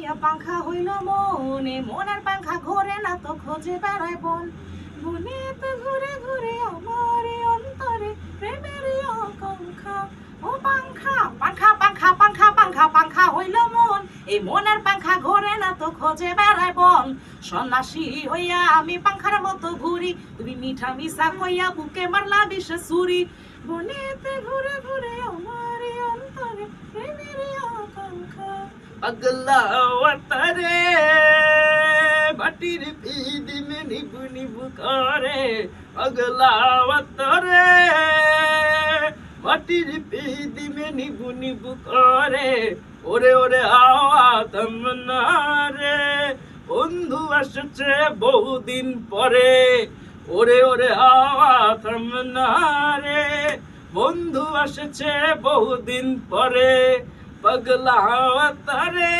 হইয়া পাংখা হইল মনে মনের পাংখা ঘোরে না তো খোঁজে বেড়ায় বন মনেতে ঘুরে ঘুরে আমার অন্তরে প্রেমের আকাঙ্ক্ষা ও পাংখা পাংখা পাংখা পাংখা পাংখা পাংখা হইল মন এই মনের পাংখা ঘোরে না তো খোঁজে বেড়ায় বন সন্ন্যাসী হইয়া আমি পাংখার মতো ঘুরি তুমি মিঠা মিশা কইয়া বুকে মারলা বিষ ছুরি মনেতে ঘুরে ঘুরে আমার অন্তরে প্রেমের আকাঙ্ক্ষা পাগলা ওয়াতারে বাটির পিদি মে নিবু নিবু করে পাগলা ওয়াতারে বাটির পিদি মে নিবু নিবু করে ওরে ওরে হাওয়া তমনা রে বন্ধু আসছে বহুদিন পরে ওরে ওরে হাওয়া তমনা রে বন্ধু আসছে বহুদিন পরে পাগলা ওয়াতারে